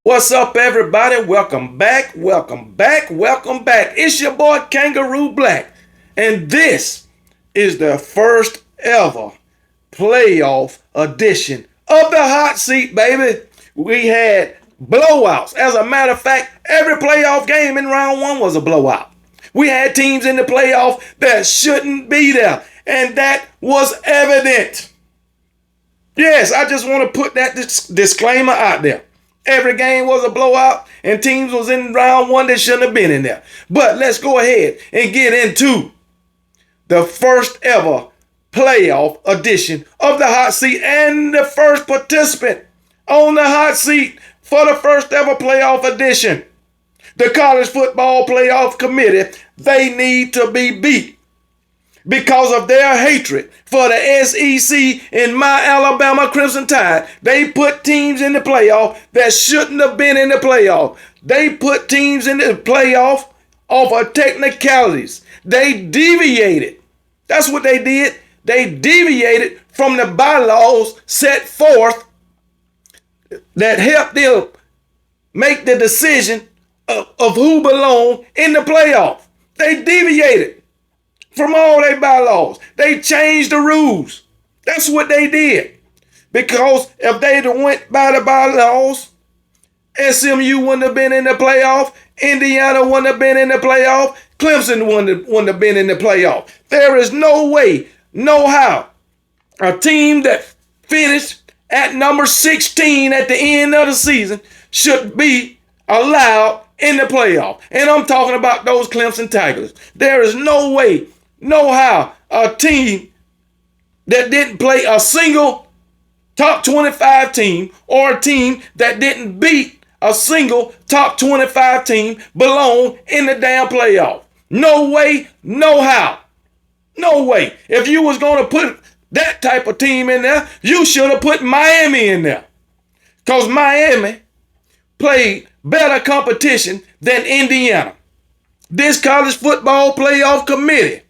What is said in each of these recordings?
What's up, everybody? Welcome back, welcome back, welcome back. It's your boy Kangaroo Black, and this is the first ever playoff edition of the hot seat, baby. We had blowouts. As a matter of fact, every playoff game in round one was a blowout. We had teams in the playoff that shouldn't be there, and that was evident. Yes, I just want to put that disclaimer out there. Every game was a blowout, and teams was in round one that shouldn't have been in there. But let's go ahead and get into the first ever playoff edition of the hot seat and the first participant on the hot seat for the first ever playoff edition. The College Football Playoff Committee, they need to be beat because of their hatred for the SEC and my Alabama Crimson Tide. They put teams in the playoff that shouldn't have been in the playoff. They put teams in the playoff off of technicalities. They deviated. That's what they did. They deviated from the bylaws set forth that helped them make the decision of who belonged in the playoff. They deviated from all their bylaws. They changed the rules. That's what they did. Because if they'd went by the bylaws, SMU wouldn't have been in the playoff. Indiana wouldn't have been in the playoff. Clemson wouldn't have been in the playoff. There is no way, no how, a team that finished at number 16 at the end of the season should be allowed in the playoff. And I'm talking about those Clemson Tigers. There is no way, no how, a team that didn't play a single top 25 team or a team that didn't beat a single top 25 team belong in the damn playoff. No way, no how. No way. If you was going to put that type of team in there, you should have put Miami in there. Because Miami played better competition than Indiana. This College Football Playoff Committee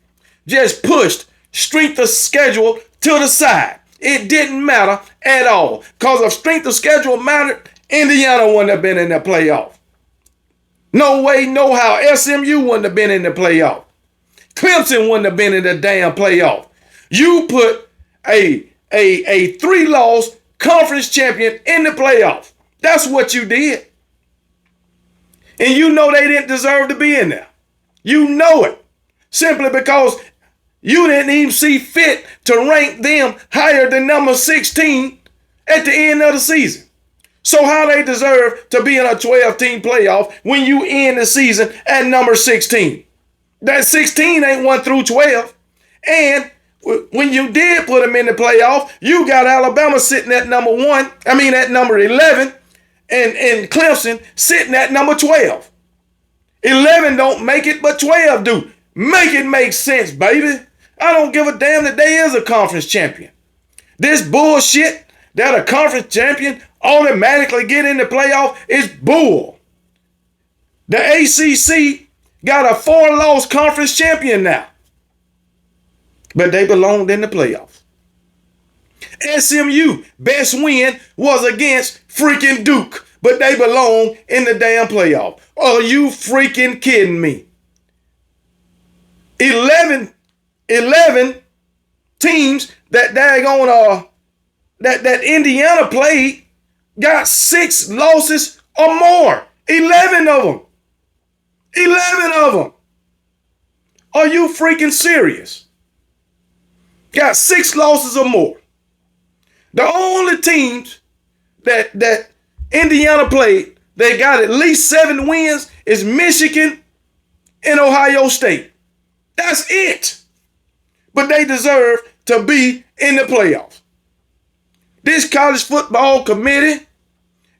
just pushed strength of schedule to the side. It didn't matter at all. Because if strength of schedule mattered, Indiana wouldn't have been in the playoff. No way, no how. SMU wouldn't have been in the playoff. Clemson wouldn't have been in the damn playoff. You put a 3-loss conference champion in the playoff. That's what you did. And you know they didn't deserve to be in there. You know it. Simply because you didn't even see fit to rank them higher than number 16 at the end of the season. So how they deserve to be in a 12-team playoff when you end the season at number 16? That 16 ain't 1 through 12. And when you did put them in the playoff, you got Alabama sitting at number 11, and Clemson sitting at number 12. 11 don't make it, but 12 do. Make it make sense, baby. I don't give a damn that they is a conference champion. This bullshit that a conference champion automatically get in the playoff is bull. The ACC got a 4-loss conference champion now, but they belonged in the playoffs. SMU best win was against freaking Duke, but they belong in the damn playoff. Are you freaking kidding me? 11 teams that that Indiana played got 6 losses or more. 11 of them. 11 of them. Are you freaking serious? Got 6 losses or more. The only teams that Indiana played, they got at least 7 wins is Michigan and Ohio State. That's it. But they deserve to be in the playoffs. This College Football Committee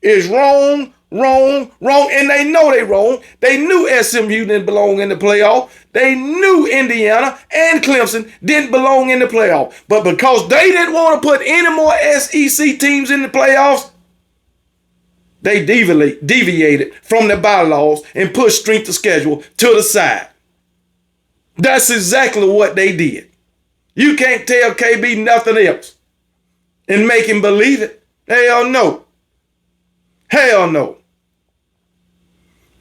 is wrong, and they know they wrong. They knew SMU didn't belong in the playoff. They knew Indiana and Clemson didn't belong in the playoff. But because they didn't want to put any more SEC teams in the playoffs, they deviated from the bylaws and pushed strength of schedule to the side. That's exactly what they did. You can't tell KB nothing else and make him believe it. Hell no. Hell no.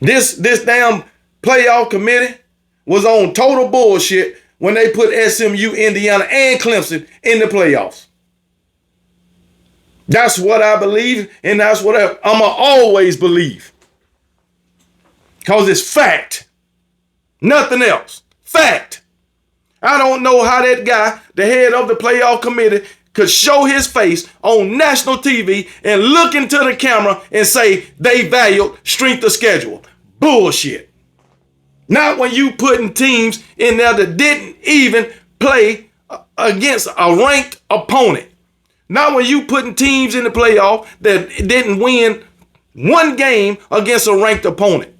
This damn playoff committee was on total bullshit when they put SMU, Indiana, and Clemson in the playoffs. That's what I believe, and that's what I'm going to always believe. Because it's fact. Nothing else. Fact. I don't know how that guy, the head of the playoff committee, could show his face on national TV and look into the camera and say they valued strength of schedule. Bullshit. Not when you putting teams in there that didn't even play against a ranked opponent. Not when you putting teams in the playoff that didn't win one game against a ranked opponent.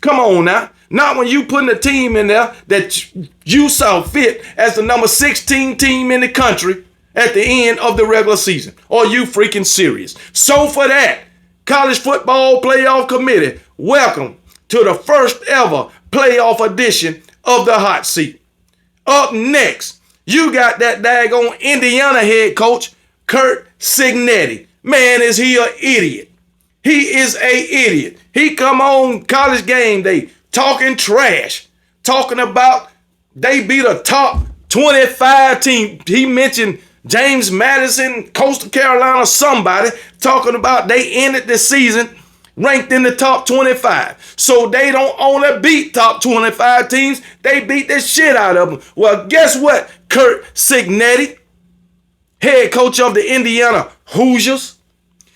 Come on now. Not when you putting a team in there that you saw fit as the number 16 team in the country at the end of the regular season. Are you freaking serious? So for that, College Football Playoff Committee, welcome to the first ever playoff edition of the Hot Seat. Up next, you got that daggone Indiana head coach, Curt Cignetti. Man, is he an idiot. He is a idiot. He come on College Game Day talking trash, talking about they beat a top 25 team. He mentioned James Madison, Coastal Carolina, somebody, talking about they ended the season ranked in the top 25. So they don't only beat top 25 teams, they beat the shit out of them. Well, guess what, Curt Cignetti, head coach of the Indiana Hoosiers,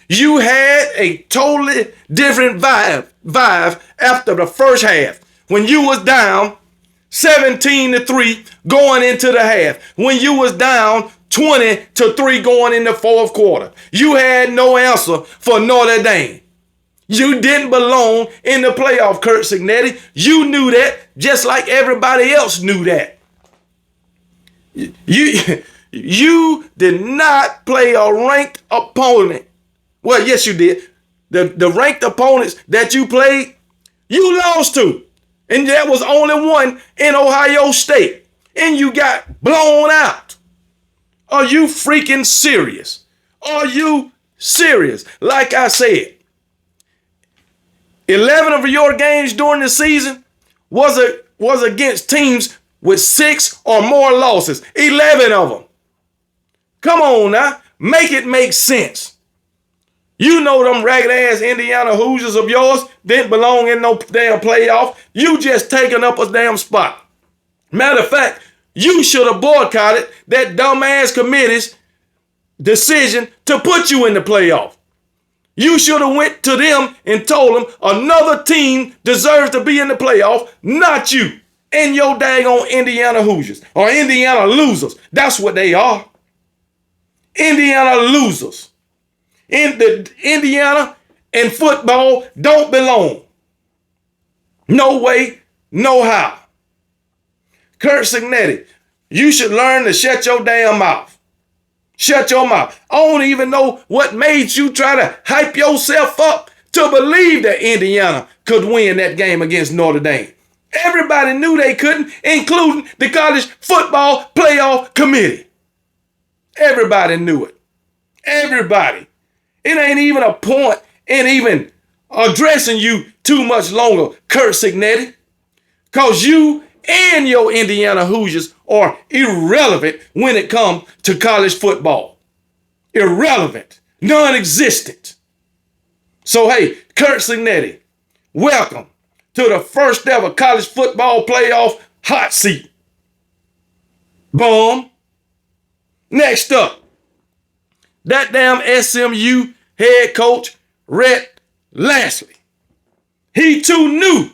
you had a totally different vibe after the first half when you was down 17-3 going into the half. When you was down 20-3 going in the fourth quarter. You had no answer for Notre Dame. You didn't belong in the playoff, Curt Cignetti. You knew that just like everybody else knew that. You did not play a ranked opponent. Well, yes, you did. The ranked opponents that you played, you lost to. And that was only one in Ohio State. And you got blown out. Are you freaking serious? Are you serious? Like I said, 11 of your games during the season was against teams with 6 or more losses. 11 of them. Come on now. Make it make sense. You know them ragged ass Indiana Hoosiers of yours didn't belong in no damn playoff. You just taking up a damn spot. Matter of fact, you should have boycotted that dumbass committee's decision to put you in the playoff. You should have went to them and told them another team deserves to be in the playoff, not you and your daggone Indiana Hoosiers or Indiana losers. That's what they are. Indiana losers. In the Indiana and football don't belong. No way, no how. Curt Cignetti, you should learn to shut your damn mouth. Shut your mouth. I don't even know what made you try to hype yourself up to believe that Indiana could win that game against Notre Dame. Everybody knew they couldn't, including the College Football Playoff Committee. Everybody knew it. Everybody. It ain't even a point in even addressing you too much longer, Curt Cignetti, because you and your Indiana Hoosiers are irrelevant when it comes to college football. Irrelevant. Non-existent. So, hey, Curt Cignetti, welcome to the first ever college football playoff hot seat. Boom. Next up, that damn SMU head coach, Rhett Lashlee. He too knew.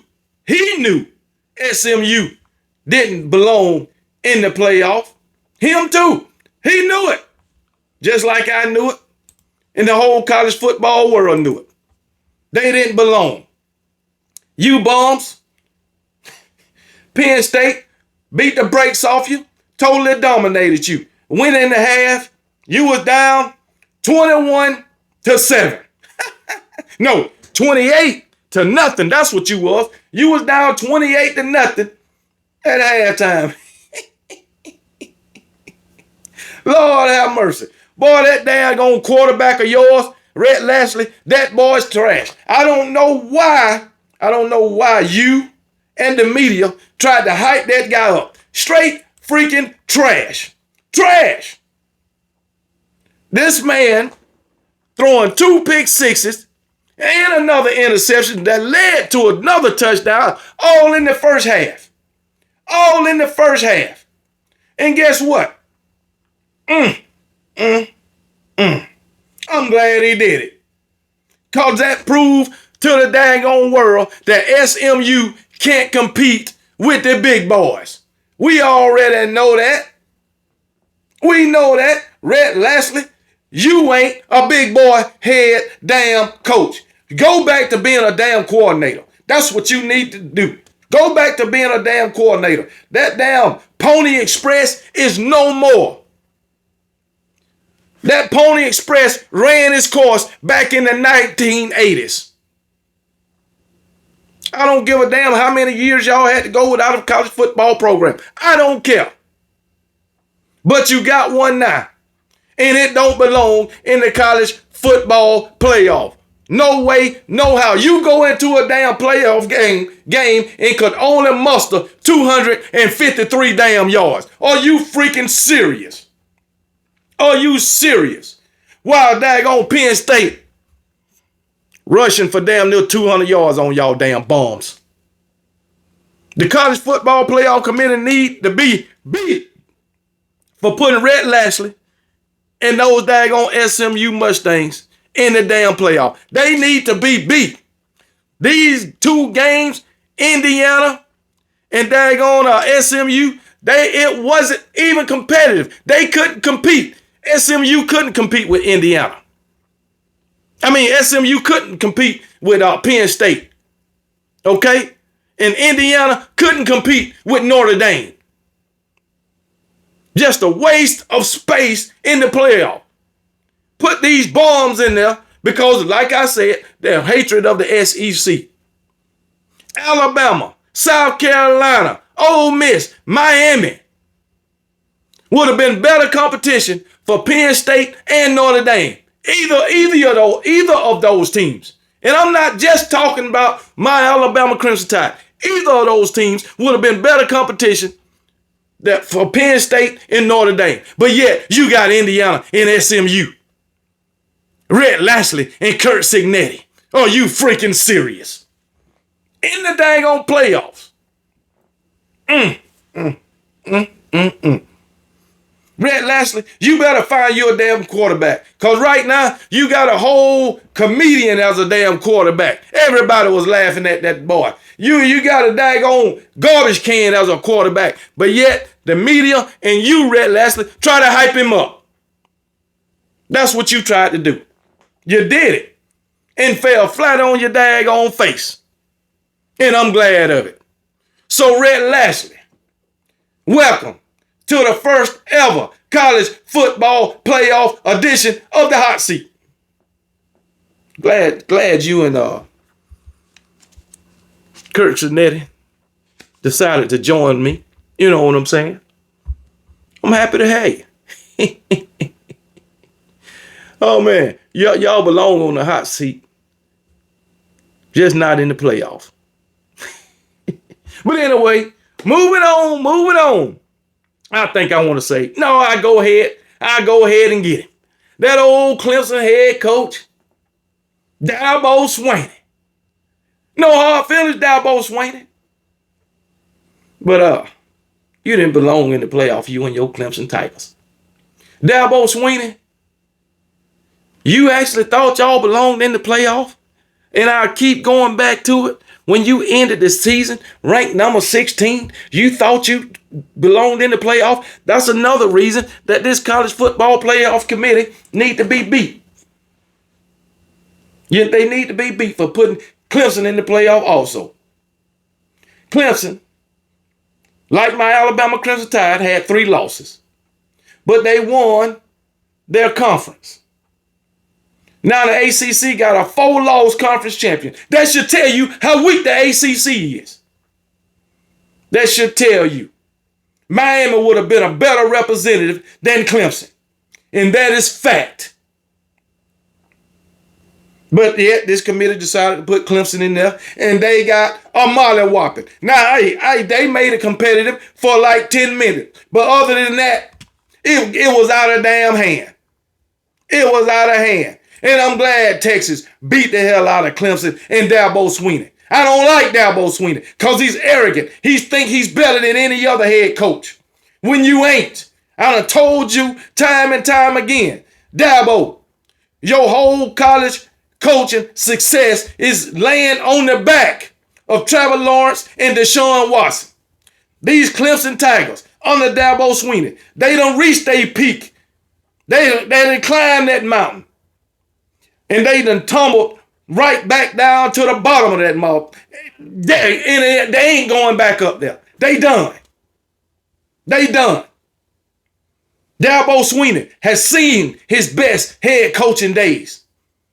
He knew SMU didn't belong in the playoff. Him too. He knew it. Just like I knew it. And the whole college football world knew it. They didn't belong. You bums. Penn State beat the brakes off you. Totally dominated you. Went in the half. You was down 21-7. No, 28-0. That's what you was. You was down 28-0 at halftime. Lord have mercy. Boy, that daggone quarterback of yours, Rhett Lashlee, that boy's trash. I don't know why I don't know why you and the media tried to hype that guy up. Straight freaking trash. Trash. This man throwing 2 pick sixes and another interception that led to another touchdown, all in the first half. All in the first half. And guess what? I'm glad he did it. Because that proved to the daggone world that SMU can't compete with the big boys. We already know that. We know that. Red Lastly, you ain't a big boy head damn coach. Go back to being a damn coordinator. That's what you need to do. Go back to being a damn coordinator. That damn Pony Express is no more. That Pony Express ran its course back in the 1980s. I don't give a damn how many years y'all had to go without a college football program. I don't care. But you got one now. And it don't belong in the college football playoff. No way, no how. You go into a damn playoff game and could only muster 253 damn yards. Are you freaking serious? Are you serious? While daggone Penn State rushing for damn near 200 yards on y'all damn bombs. The college football playoff committee need to be beat for putting Red Lastly and those daggone SMU Mustangs in the damn playoff. They need to be beat. These 2 games, Indiana and daggone SMU, it wasn't even competitive. They couldn't compete. SMU couldn't compete with Indiana. SMU couldn't compete with Penn State. Okay? And Indiana couldn't compete with Notre Dame. Just a waste of space in the playoff. Put these bombs in there because, like I said, their hatred of the SEC. Alabama, South Carolina, Ole Miss, Miami would have been better competition for Penn State and Notre Dame. Either of those teams. And I'm not just talking about my Alabama Crimson Tide. Either of those teams would have been better competition for Penn State and Notre Dame. But yet, you got Indiana and SMU. Red Lastly and Kurt Signetti. Are you freaking serious? In the daggone playoffs. Red Lastly, you better find you a damn quarterback. Because right now, you got a whole comedian as a damn quarterback. Everybody was laughing at that boy. You got a daggone garbage can as a quarterback. But yet, the media and you, Red Lastly, try to hype him up. That's what you tried to do. You did it. And fell flat on your daggone face. And I'm glad of it. So, Red Lastly, welcome to the first ever college football playoff edition of the Hot Seat. Glad you and Kirk Signetti decided to join me. You know what I'm saying? I'm happy to have you. Oh man, y'all belong on the hot seat. Just not in the playoffs. But anyway, moving on. I think I want to say, no, I go ahead and get him. That old Clemson head coach, Dabo Swinney. No hard feelings, Dabo Swinney. But you didn't belong in the playoff, you and your Clemson Tigers. Dabo Swinney, you actually thought y'all belonged in the playoff? And I'll keep going back to it. When you ended the season ranked number 16, you thought you belonged in the playoff. That's another reason that this college football playoff committee need to be beat. They need to be beat for putting Clemson in the playoff also. Clemson, like my Alabama Crimson Tide, had 3 losses. But they won their conference. Now the ACC got a 4-loss conference champion. That should tell you how weak the ACC is. That should tell you. Miami would have been a better representative than Clemson. And that is fact. But yet this committee decided to put Clemson in there, and they got a molly-whopping. Now, they made it competitive for like 10 minutes. But other than that, it was out of damn hand. It was out of hand. And I'm glad Texas beat the hell out of Clemson and Dabo Swinney. I don't like Dabo Swinney because he's arrogant. He thinks he's better than any other head coach. When you ain't. I done told you time and time again. Dabo, your whole college coaching success is laying on the back of Trevor Lawrence and Deshaun Watson. These Clemson Tigers under Dabo Swinney, they done reached their peak. They done climbed that mountain. And they done tumbled right back down to the bottom of that mountain. They ain't going back up there. They done. They done. Dabo Swinney has seen his best head coaching days.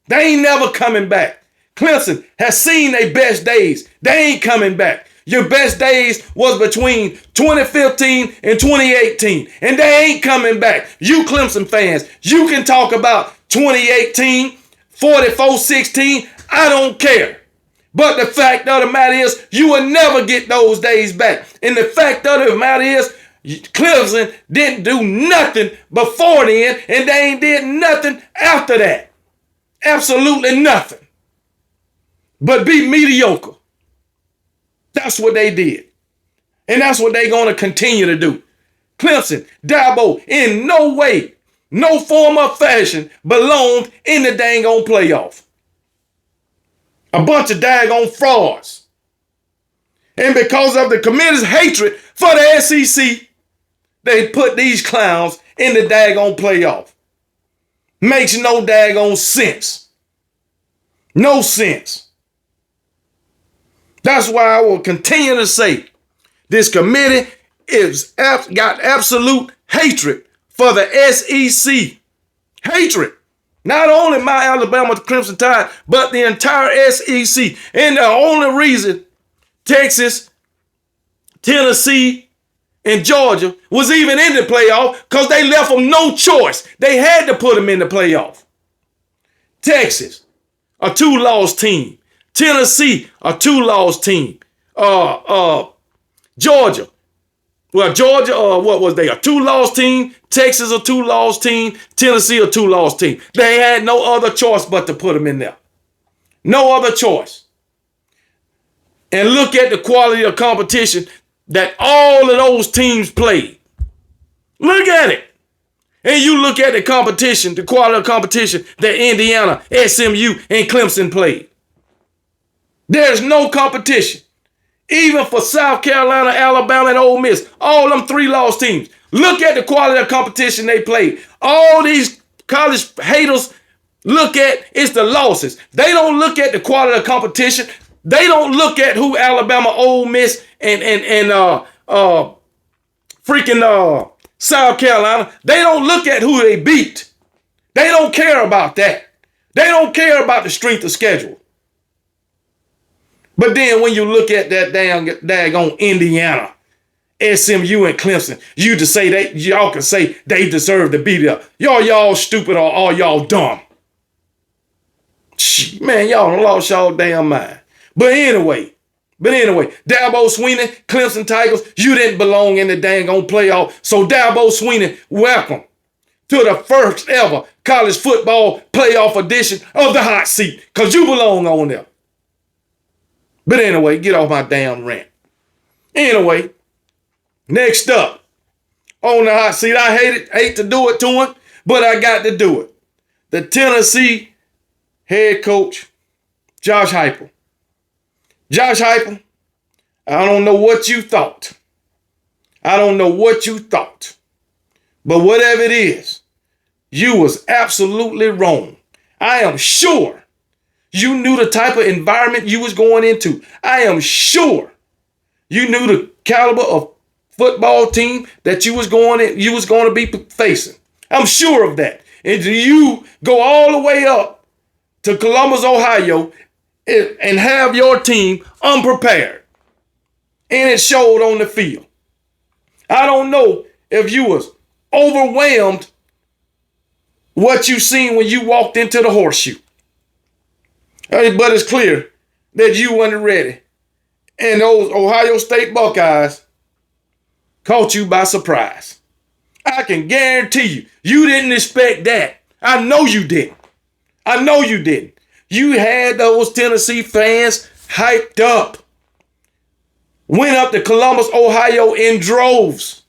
They ain't never coming back. Clemson has seen their best days. They ain't coming back. Your best days was between 2015 and 2018, and they ain't coming back. You Clemson fans, you can talk about 2018, 44-16. I don't care. But the fact of the matter is, you will never get those days back. And the fact of the matter is, Clemson didn't do nothing before then, and they ain't did nothing after that. Absolutely nothing. But be mediocre. That's what they did. And that's what they're going to continue to do. Clemson, Dabo, in no way, no form or fashion belonged in the dang on playoff. A bunch of daggone frauds. And because of the committee's hatred for the SEC, they put these clowns in the daggone playoff. Makes no daggone sense. No sense. That's why I will continue to say this committee got absolute hatred for the SEC. Hatred. Not only my Alabama Crimson Tide, but the entire SEC. And the only reason Texas, Tennessee, and Georgia was even in the playoff because they left them no choice. They had to put them in the playoff. Texas, a 2-loss team. Tennessee, a 2-loss team. Georgia. Well, Georgia, what was they? A 2-loss team. Texas, a 2-loss team. Tennessee, a 2-loss team. They had no other choice but to put them in there. No other choice. And look at the quality of competition that all of those teams played. Look at it. And you look at the competition, the quality of competition that Indiana, SMU, and Clemson played. There's no competition. Even for South Carolina, Alabama, and Ole Miss, all them 3-loss teams. Look at the quality of competition they played. All these college haters look at is the losses. They don't look at the quality of competition. They don't look at who Alabama, Ole Miss, and South Carolina. They don't look at who they beat. They don't care about that. They don't care about the strength of schedule. But then when you look at that daggone Indiana, SMU, and Clemson, y'all can say they deserve to be there. Y'all stupid or all y'all dumb. Man, y'all done lost y'all damn mind. But anyway, Dabo Swinney, Clemson Tigers, you didn't belong in the dang on playoff. So Dabo Swinney, welcome to the first ever college football playoff edition of the hot seat. Because you belong on there. But anyway, get off my damn rant. Anyway, next up on the hot seat, I hate to do it to him, but I got to do it. The Tennessee head coach, Josh Heupel. Josh Heupel, I don't know what you thought. But whatever it is, you was absolutely wrong. I am sure you knew the type of environment you was going into. I am sure you knew the caliber of football team that you was going to be facing. I'm sure of that. And you go all the way up to Columbus, Ohio, and have your team unprepared. And it showed on the field. I don't know if you was overwhelmed what you seen when you walked into the horseshoe. But it's clear that you wasn't ready. And those Ohio State Buckeyes caught you by surprise. I can guarantee you, you didn't expect that. I know you didn't. I know you didn't. You had those Tennessee fans hyped up. Went up to Columbus, Ohio in droves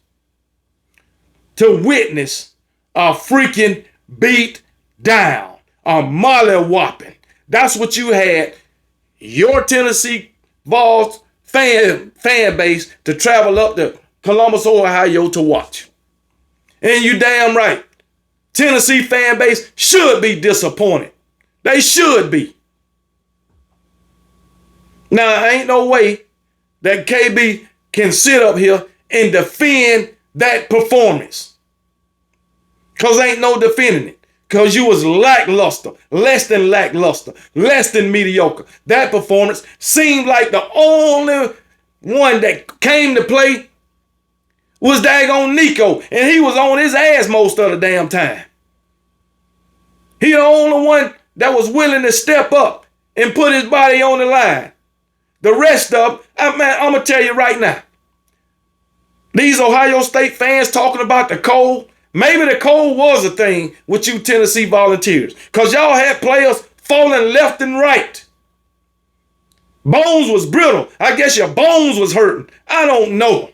to witness a freaking beat down, a molly-whopping. That's what you had your Tennessee Vols fan base to travel up to Columbus, Ohio to watch. And you damn right. Tennessee fan base should be disappointed. They should be. Now, ain't no way that KB can sit up here and defend that performance. Because ain't no defending it. Because you was lackluster, less than lackluster, less than mediocre. That performance seemed like the only one that came to play was daggone Nico. And he was on his ass most of the damn time. He the only one that was willing to step up and put his body on the line. The rest of them, I'm going to tell you right now. These Ohio State fans talking about the cold. Maybe the cold was a thing with you Tennessee Volunteers. Because y'all had players falling left and right. Bones was brittle. I guess your bones was hurting. I don't know.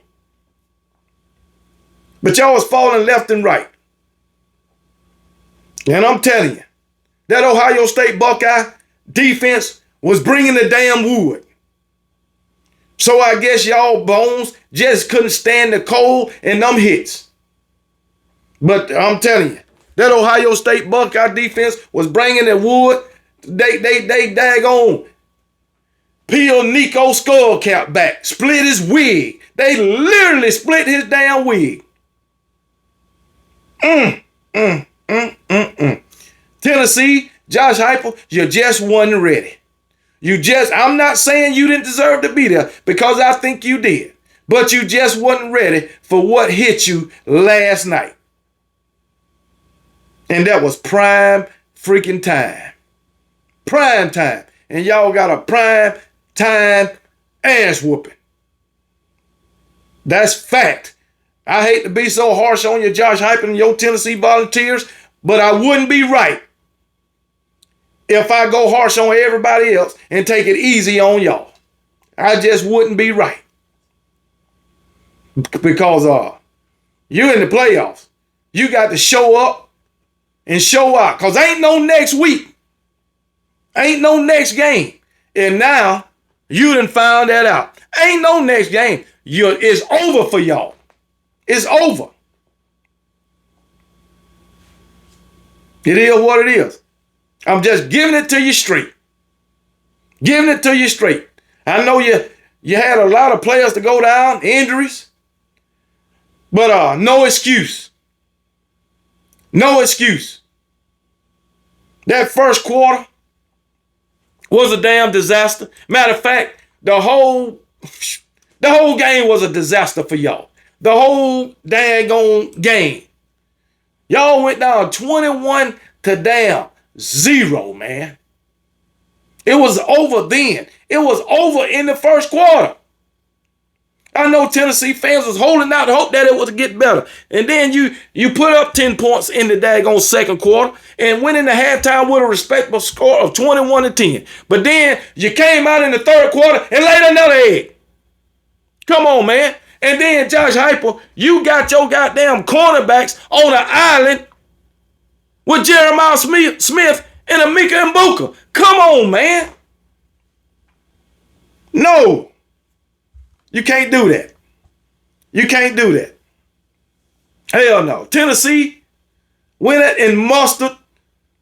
But y'all was falling left and right. And I'm telling you, that Ohio State Buckeye defense was bringing the damn wood. So I guess y'all bones just couldn't stand the cold and them hits. But I'm telling you, that Ohio State Buckeye defense was bringing the wood. They daggone peeled Nico's skull cap back, split his wig. They literally split his damn wig. Tennessee, Josh Heupel, you just wasn't ready. I'm not saying you didn't deserve to be there because I think you did. But you just wasn't ready for what hit you last night. And that was prime freaking time. Prime time. And y'all got a prime time ass whooping. That's fact. I hate to be so harsh on you, Josh Heupel and your Tennessee Volunteers, but I wouldn't be right if I go harsh on everybody else and take it easy on y'all. I just wouldn't be right. Because you're in the playoffs. You got to show up and show out. Because ain't no next week. Ain't no next game. And now you done found that out. Ain't no next game. It's over for y'all. It's over. It is what it is. I'm just giving it to you straight. Giving it to you straight. I know you had a lot of players to go down, injuries. But no excuse. No excuse. That first quarter was a damn disaster. Matter of fact, the whole game was a disaster for y'all. The whole daggone game. Y'all went down 21 to damn 0, man. It was over then. It was over in the first quarter. I know Tennessee fans was holding out hope that it would get better. And then you put up 10 points in the daggone second quarter and went into halftime with a respectable score of 21-10. But then you came out in the third quarter and laid another egg. Come on, man. And then Josh Heupel, you got your goddamn cornerbacks on an island with Jeremiah Smith and Emeka Mbuka. Come on, man. No. You can't do that. You can't do that. Hell no. Tennessee went and mustered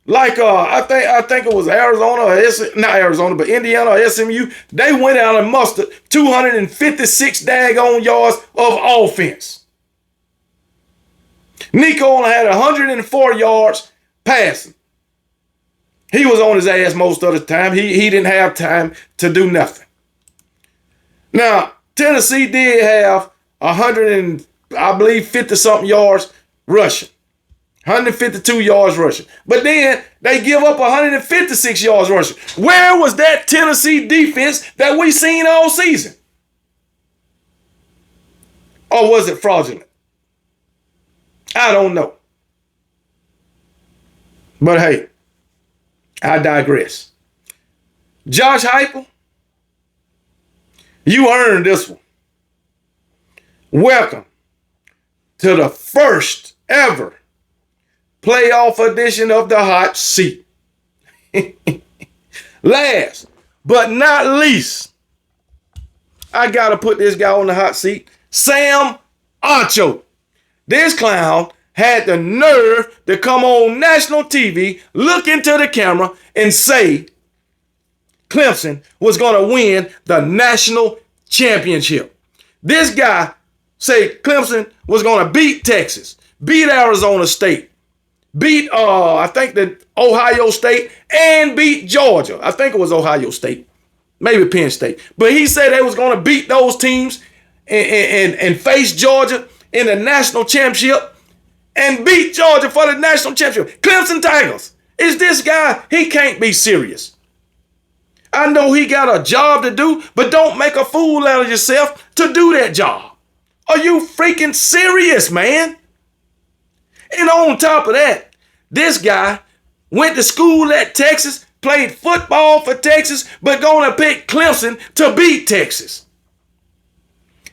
like I think it was Arizona or not Arizona, but Indiana or SMU. They went out and mustered 256 daggone yards of offense. Nico only had 104 yards passing. He was on his ass most of the time. He didn't have time to do nothing. Now, Tennessee did have 50-something yards rushing. 152 yards rushing. But then they give up 156 yards rushing. Where was that Tennessee defense that we seen all season? Or was it fraudulent? I don't know. But hey, I digress. Josh Heupel, you earned this one. Welcome to the first ever playoff edition of the hot seat. Last but not least, I got to put this guy on the hot seat. Sam Acho. This clown had the nerve to come on national TV, look into the camera, and say Clemson was going to win the national championship. This guy said Clemson was going to beat Texas, beat Arizona State, beat, I think, the Ohio State, and beat Georgia. I think it was Ohio State, maybe Penn State. But he said they was going to beat those teams and face Georgia in the national championship and beat Georgia for the national championship. Clemson Tigers. Is this guy? He can't be serious. I know he got a job to do, but don't make a fool out of yourself to do that job. Are you freaking serious, man? And on top of that, this guy went to school at Texas, played football for Texas, but gonna pick Clemson to beat Texas.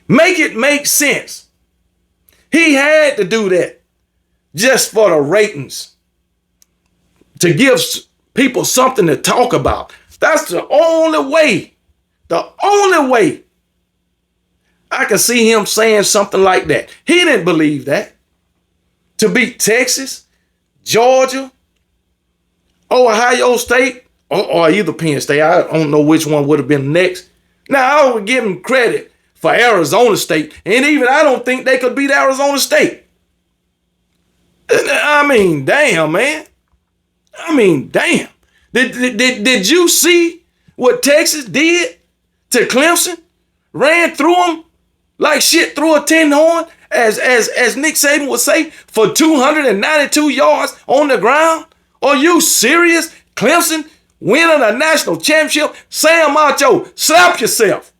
Make it make sense. He had to do that just for the ratings, to give people something to talk about. That's the only way I can see him saying something like that. He didn't believe that. To beat Texas, Georgia, Ohio State, or either Penn State. I don't know which one would have been next. Now, I would give him credit for Arizona State, and even I don't think they could beat Arizona State. I mean, damn, man. I mean, damn. Did you see what Texas did to Clemson? Ran through them like shit through a tin horn, as Nick Saban would say, for 292 yards on the ground? Are you serious? Clemson winning a national championship? Sam Acho, slap yourself.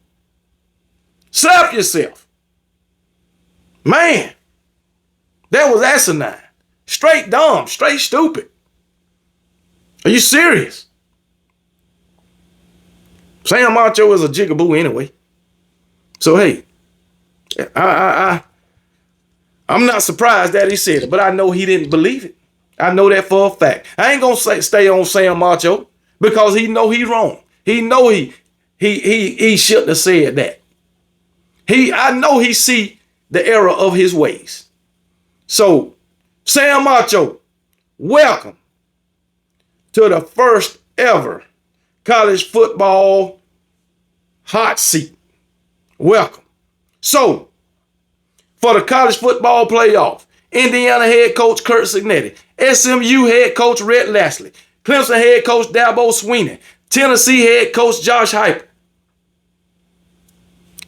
Slap yourself. Man, that was asinine. Straight dumb, straight stupid. Are you serious? Sam Acho is a jigaboo anyway. So hey, I'm not surprised that he said it, but I know he didn't believe it. I know that for a fact. I ain't gonna stay on Sam Acho because he know he wrong. He know he shouldn't have said that. I know he see the error of his ways. So Sam Acho, welcome to the first ever college football hot seat. Welcome. So, for the college football playoff, Indiana head coach Curt Cignetti, SMU head coach Rhett Lashlee, Clemson head coach Dabo Swinney, Tennessee head coach Josh Heupel,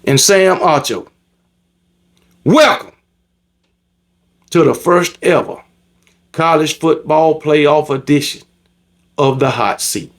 and Sam Acho, welcome to the first ever college football playoff edition of the hot seat.